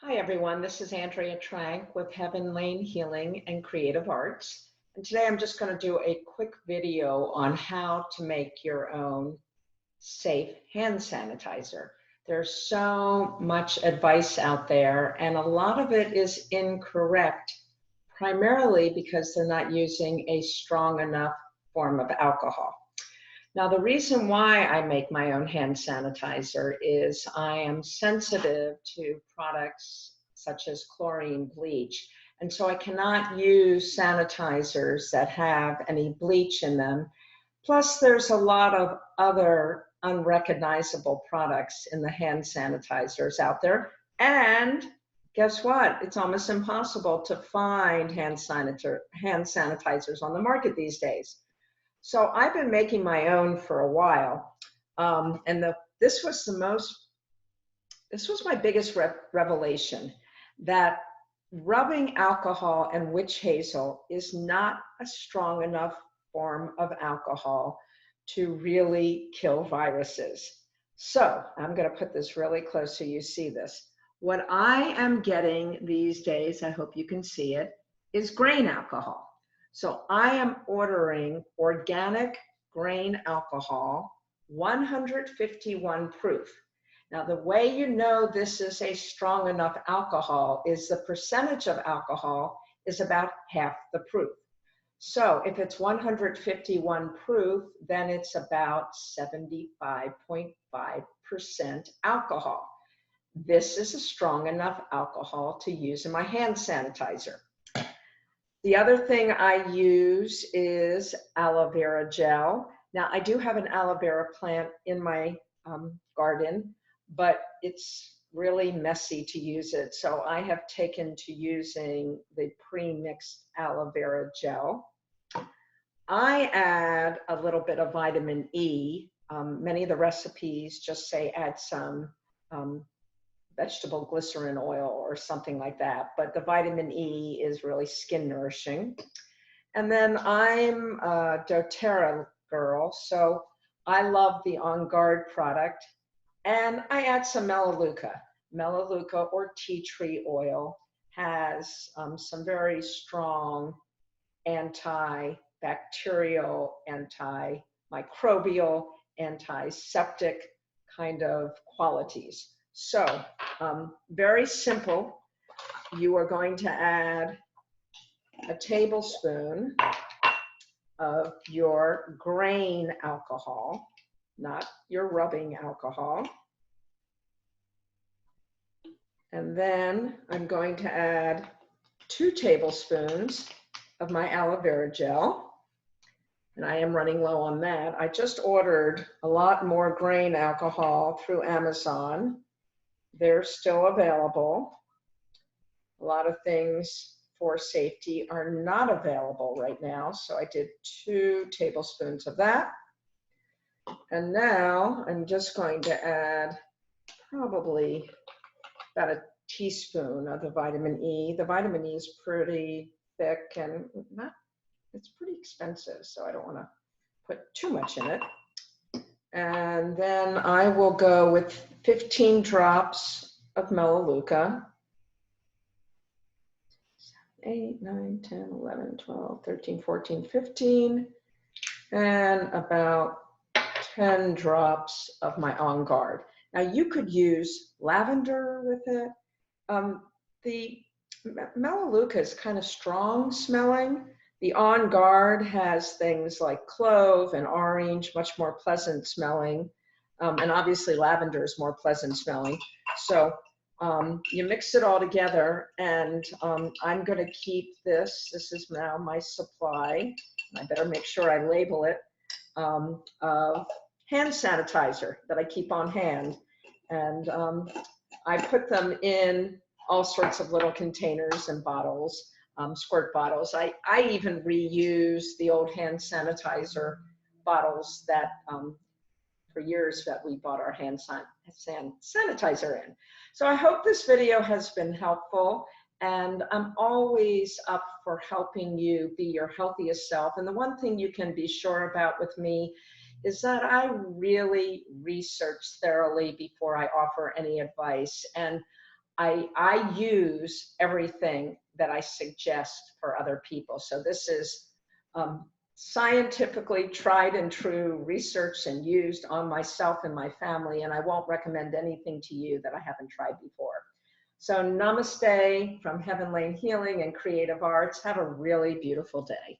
Hi everyone, this is Andrea Trank with Heaven Lane Healing and Creative Arts. And today I'm just going to do a quick video on how to make your own safe hand sanitizer. There's so much advice out there and a lot of it is incorrect, primarily because they're not using a strong enough form of alcohol. Now, the reason why I make my own hand sanitizer is I am sensitive to products such as chlorine bleach. And so I cannot use sanitizers that have any bleach in them. Plus, there's a lot of other unrecognizable products in the hand sanitizers out there. And guess what? It's almost impossible to find hand sanitizers on the market these days. So I've been making my own for a while, and this was my biggest revelation, that rubbing alcohol and witch hazel is not a strong enough form of alcohol to really kill viruses. So I'm going to put this really close so you see this. What I am getting these days, I hope you can see it, is grain alcohol. So I am ordering organic grain alcohol, 151 proof. Now, the way you know this is a strong enough alcohol is the percentage of alcohol is about half the proof. So if it's 151 proof, then it's about 75.5% alcohol. This is a strong enough alcohol to use in my hand sanitizer. The other thing I use is aloe vera gel. Now, I do have an aloe vera plant in my garden, but it's really messy to use it. So I have taken to using the pre-mixed aloe vera gel. I add a little bit of vitamin E. Many of the recipes just say add some vegetable glycerin oil or something like that, but the vitamin E is really skin nourishing. And then I'm a doTERRA girl, so I love the On Guard product, and I add some Melaleuca. Melaleuca or tea tree oil has some very strong antibacterial, antimicrobial, antiseptic kind of qualities. So very simple. You are going to add a tablespoon of your grain alcohol, not your rubbing alcohol. And then I'm going to add 2 tablespoons of my aloe vera gel. And I am running low on that. I just ordered a lot more grain alcohol through Amazon. They're still available. A lot of things for safety are not available right now, so I did 2 tablespoons of that. And now I'm just going to add probably about a teaspoon of the vitamin E. The vitamin E is pretty thick and it's pretty expensive, so I don't want to put too much in it. And then I will go with 15 drops of Melaleuca. 8, 9, 10, 11, 12, 13, 14, 15, and about 10 drops of my On Guard. Now you could use lavender with it. The Melaleuca is kind of strong smelling. The On Guard has things like clove and orange, much more pleasant smelling. And obviously lavender is more pleasant smelling. So you mix it all together, and I'm going to keep this. This is now my supply. I better make sure I label it, of hand sanitizer that I keep on hand. And I put them in all sorts of little containers and bottles, squirt bottles. I even reuse the old hand sanitizer bottles that for years that we bought our hand sanitizer in. So I hope this video has been helpful, and I'm always up for helping you be your healthiest self. And the one thing you can be sure about with me is that I really research thoroughly before I offer any advice. And I use everything that I suggest for other people. So this is scientifically tried and true, researched and used on myself and my family, and I won't recommend anything to you that I haven't tried before. So namaste from Heaven Lane Healing and Creative Arts. Have a really beautiful day.